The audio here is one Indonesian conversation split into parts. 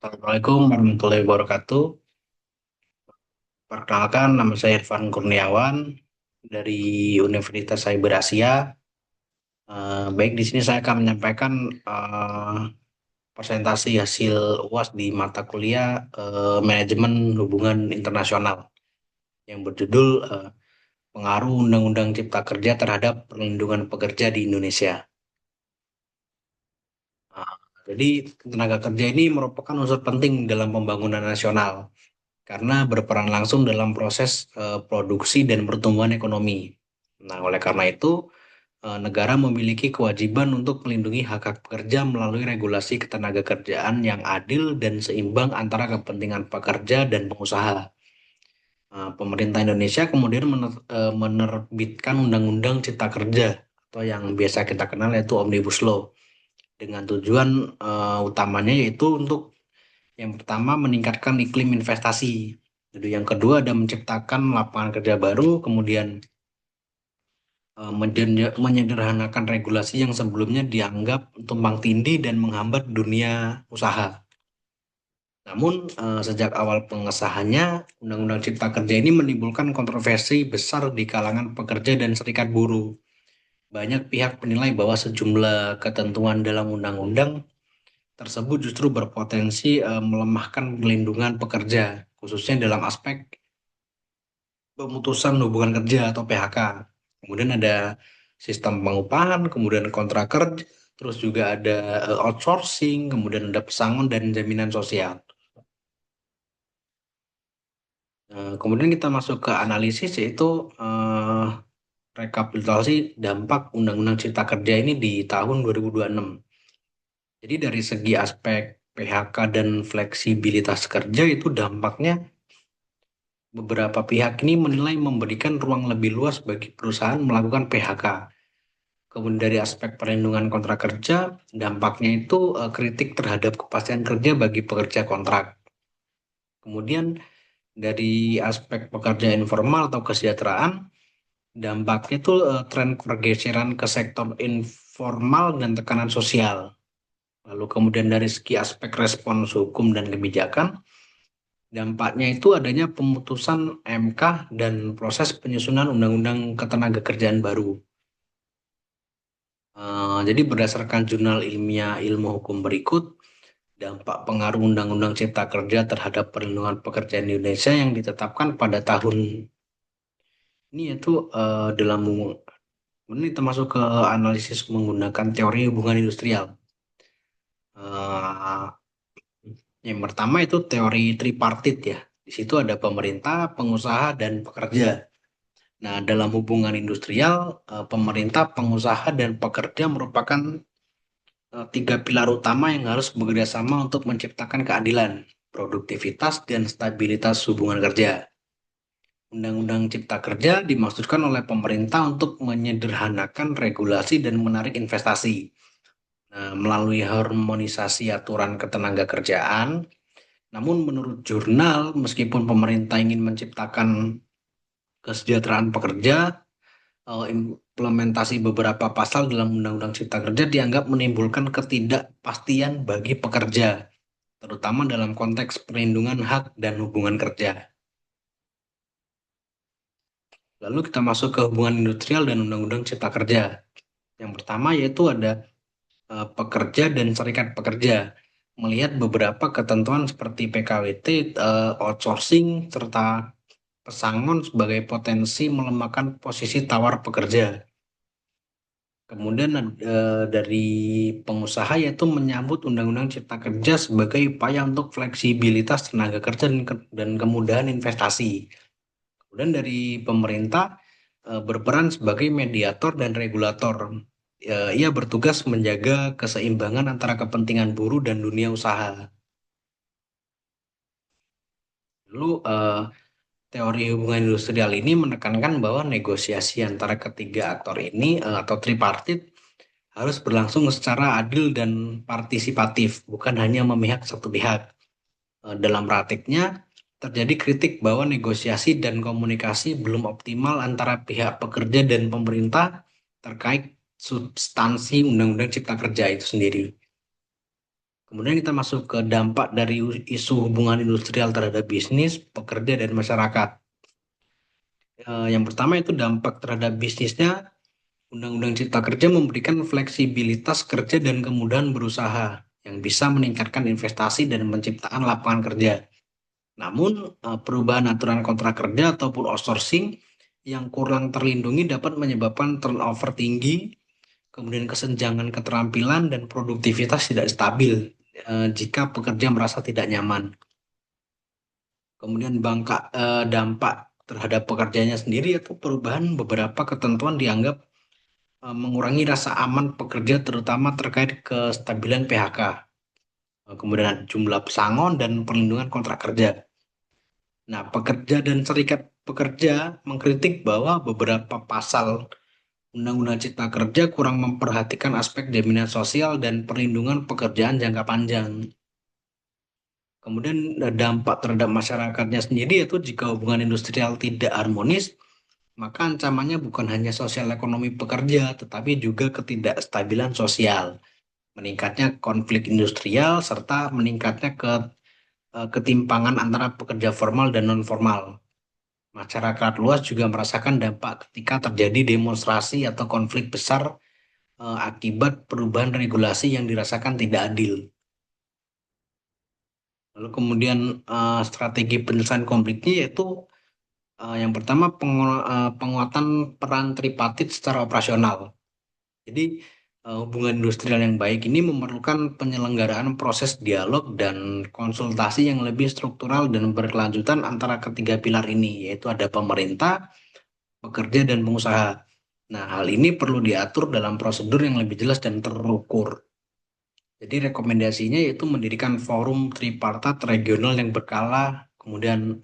Assalamualaikum warahmatullahi wabarakatuh. Perkenalkan, nama saya Irfan Kurniawan dari Universitas Cyber Asia. Baik, di sini saya akan menyampaikan eh, presentasi hasil UAS di mata kuliah Manajemen Hubungan Internasional yang berjudul Pengaruh Undang-Undang Cipta Kerja terhadap Perlindungan Pekerja di Indonesia. Eh, jadi, tenaga kerja ini merupakan unsur penting dalam pembangunan nasional karena berperan langsung dalam proses produksi dan pertumbuhan ekonomi. Nah, oleh karena itu, negara memiliki kewajiban untuk melindungi hak-hak pekerja melalui regulasi ketenagakerjaan yang adil dan seimbang antara kepentingan pekerja dan pengusaha. Pemerintah Indonesia kemudian menerbitkan Undang-Undang Cipta Kerja atau yang biasa kita kenal yaitu Omnibus Law dengan tujuan utamanya yaitu untuk yang pertama, meningkatkan iklim investasi. Jadi yang kedua ada menciptakan lapangan kerja baru, kemudian menyederhanakan regulasi yang sebelumnya dianggap tumpang tindih dan menghambat dunia usaha. Namun, sejak awal pengesahannya, Undang-Undang Cipta Kerja ini menimbulkan kontroversi besar di kalangan pekerja dan serikat buruh. Banyak pihak menilai bahwa sejumlah ketentuan dalam undang-undang tersebut justru berpotensi melemahkan perlindungan pekerja, khususnya dalam aspek pemutusan hubungan kerja atau PHK. Kemudian ada sistem pengupahan, kemudian kontrak kerja, terus juga ada outsourcing, kemudian ada pesangon dan jaminan sosial. Kemudian kita masuk ke analisis yaitu eh, rekapitulasi dampak Undang-Undang Cipta Kerja ini di tahun 2026. Jadi dari segi aspek PHK dan fleksibilitas kerja itu dampaknya beberapa pihak ini menilai memberikan ruang lebih luas bagi perusahaan melakukan PHK. Kemudian dari aspek perlindungan kontrak kerja, dampaknya itu kritik terhadap kepastian kerja bagi pekerja kontrak. Kemudian dari aspek pekerja informal atau kesejahteraan, dampaknya itu tren pergeseran ke sektor informal dan tekanan sosial. Lalu kemudian dari segi aspek respons hukum dan kebijakan, dampaknya itu adanya pemutusan MK dan proses penyusunan Undang-Undang Ketenagakerjaan baru. Jadi berdasarkan jurnal ilmiah ilmu hukum berikut, dampak pengaruh Undang-Undang Cipta Kerja terhadap perlindungan pekerja di Indonesia yang ditetapkan pada tahun ini yaitu dalam ini termasuk ke analisis menggunakan teori hubungan industrial. Eh, yang pertama itu teori tripartit ya. Di situ ada pemerintah, pengusaha, dan pekerja. Nah, dalam hubungan industrial, pemerintah, pengusaha, dan pekerja merupakan tiga pilar utama yang harus bekerja sama untuk menciptakan keadilan, produktivitas, dan stabilitas hubungan kerja. Undang-Undang Cipta Kerja dimaksudkan oleh pemerintah untuk menyederhanakan regulasi dan menarik investasi. Nah, melalui harmonisasi aturan ketenagakerjaan, namun menurut jurnal, meskipun pemerintah ingin menciptakan kesejahteraan pekerja, implementasi beberapa pasal dalam Undang-Undang Cipta Kerja dianggap menimbulkan ketidakpastian bagi pekerja, terutama dalam konteks perlindungan hak dan hubungan kerja. Lalu kita masuk ke hubungan industrial dan Undang-Undang Cipta Kerja. Yang pertama yaitu ada pekerja dan serikat pekerja. Melihat beberapa ketentuan seperti PKWT, outsourcing, serta pesangon sebagai potensi melemahkan posisi tawar pekerja. Kemudian dari pengusaha yaitu menyambut Undang-Undang Cipta Kerja sebagai upaya untuk fleksibilitas tenaga kerja dan kemudahan investasi. Kemudian dari pemerintah berperan sebagai mediator dan regulator. Ia bertugas menjaga keseimbangan antara kepentingan buruh dan dunia usaha. Lalu teori hubungan industrial ini menekankan bahwa negosiasi antara ketiga aktor ini atau tripartit harus berlangsung secara adil dan partisipatif, bukan hanya memihak satu pihak. Dalam praktiknya, terjadi kritik bahwa negosiasi dan komunikasi belum optimal antara pihak pekerja dan pemerintah terkait substansi Undang-Undang Cipta Kerja itu sendiri. Kemudian kita masuk ke dampak dari isu hubungan industrial terhadap bisnis, pekerja, dan masyarakat. Yang pertama itu dampak terhadap bisnisnya. Undang-Undang Cipta Kerja memberikan fleksibilitas kerja dan kemudahan berusaha yang bisa meningkatkan investasi dan penciptaan lapangan kerja. Namun, perubahan aturan kontrak kerja ataupun outsourcing yang kurang terlindungi dapat menyebabkan turnover tinggi, kemudian kesenjangan keterampilan dan produktivitas tidak stabil jika pekerja merasa tidak nyaman. Kemudian dampak terhadap pekerjaannya sendiri yaitu perubahan beberapa ketentuan dianggap mengurangi rasa aman pekerja terutama terkait kestabilan PHK, kemudian jumlah pesangon dan perlindungan kontrak kerja. Nah, pekerja dan serikat pekerja mengkritik bahwa beberapa pasal Undang-Undang Cipta Kerja kurang memperhatikan aspek jaminan sosial dan perlindungan pekerjaan jangka panjang. Kemudian dampak terhadap masyarakatnya sendiri yaitu jika hubungan industrial tidak harmonis, maka ancamannya bukan hanya sosial ekonomi pekerja, tetapi juga ketidakstabilan sosial, meningkatnya konflik industrial, serta meningkatnya ketimpangan antara pekerja formal dan non-formal. Masyarakat luas juga merasakan dampak ketika terjadi demonstrasi atau konflik besar akibat perubahan regulasi yang dirasakan tidak adil. Lalu kemudian strategi penyelesaian konfliknya yaitu yang pertama penguatan peran tripartit secara operasional. Jadi hubungan industrial yang baik ini memerlukan penyelenggaraan proses dialog dan konsultasi yang lebih struktural dan berkelanjutan antara ketiga pilar ini, yaitu ada pemerintah, pekerja, dan pengusaha. Nah, hal ini perlu diatur dalam prosedur yang lebih jelas dan terukur. Jadi rekomendasinya yaitu mendirikan forum tripartit regional yang berkala, kemudian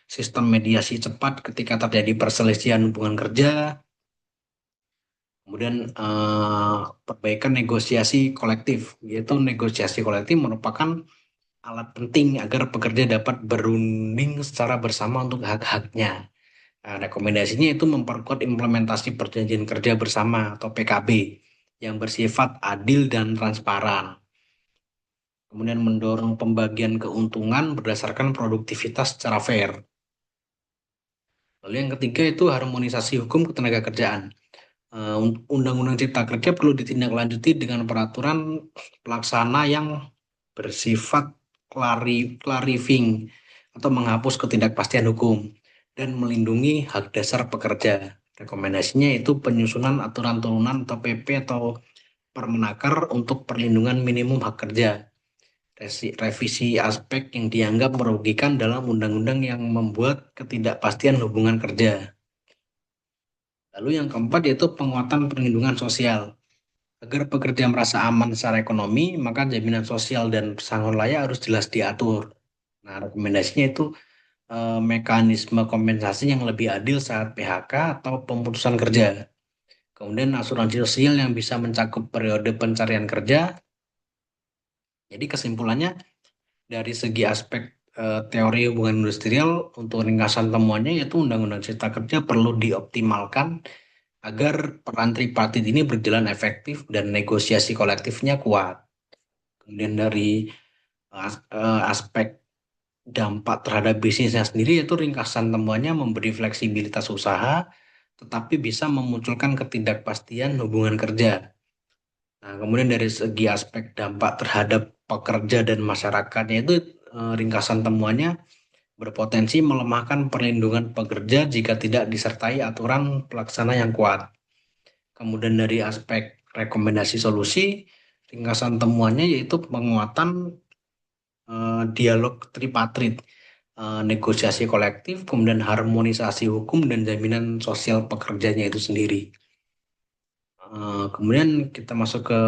sistem mediasi cepat ketika terjadi perselisihan hubungan kerja, kemudian perbaikan negosiasi kolektif, yaitu negosiasi kolektif merupakan alat penting agar pekerja dapat berunding secara bersama untuk hak-haknya. Nah, rekomendasinya itu memperkuat implementasi perjanjian kerja bersama atau PKB yang bersifat adil dan transparan. Kemudian mendorong pembagian keuntungan berdasarkan produktivitas secara fair. Lalu yang ketiga itu harmonisasi hukum ketenagakerjaan. Undang-Undang Cipta Kerja perlu ditindaklanjuti dengan peraturan pelaksana yang bersifat clarifying atau menghapus ketidakpastian hukum dan melindungi hak dasar pekerja. Rekomendasinya itu penyusunan aturan turunan atau PP atau Permenaker untuk perlindungan minimum hak kerja. Revisi aspek yang dianggap merugikan dalam undang-undang yang membuat ketidakpastian hubungan kerja. Lalu yang keempat yaitu penguatan perlindungan sosial. Agar pekerja merasa aman secara ekonomi, maka jaminan sosial dan pesangon layak harus jelas diatur. Nah, rekomendasinya itu mekanisme kompensasi yang lebih adil saat PHK atau pemutusan kerja. Kemudian asuransi sosial yang bisa mencakup periode pencarian kerja. Jadi kesimpulannya dari segi aspek teori hubungan industrial untuk ringkasan temuannya yaitu Undang-Undang Cipta Kerja perlu dioptimalkan agar peran tripartit ini berjalan efektif dan negosiasi kolektifnya kuat. Kemudian dari aspek dampak terhadap bisnisnya sendiri yaitu ringkasan temuannya memberi fleksibilitas usaha tetapi bisa memunculkan ketidakpastian hubungan kerja. Nah, kemudian dari segi aspek dampak terhadap pekerja dan masyarakatnya itu ringkasan temuannya berpotensi melemahkan perlindungan pekerja jika tidak disertai aturan pelaksana yang kuat. Kemudian dari aspek rekomendasi solusi, ringkasan temuannya yaitu penguatan dialog tripartit, negosiasi kolektif, kemudian harmonisasi hukum dan jaminan sosial pekerjanya itu sendiri. Kemudian kita masuk ke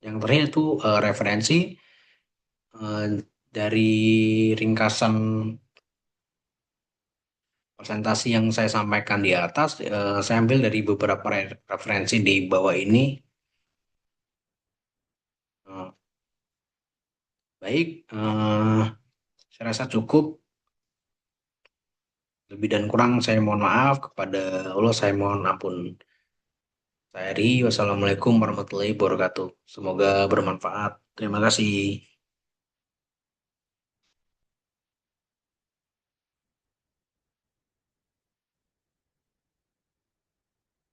yang terakhir itu referensi dari ringkasan presentasi yang saya sampaikan di atas. Saya ambil dari beberapa referensi di bawah ini. Eh, Baik, saya rasa cukup. Lebih dan kurang saya mohon maaf, kepada Allah saya mohon ampun. Saya Ri, wassalamualaikum warahmatullahi wabarakatuh. Semoga bermanfaat. Terima kasih.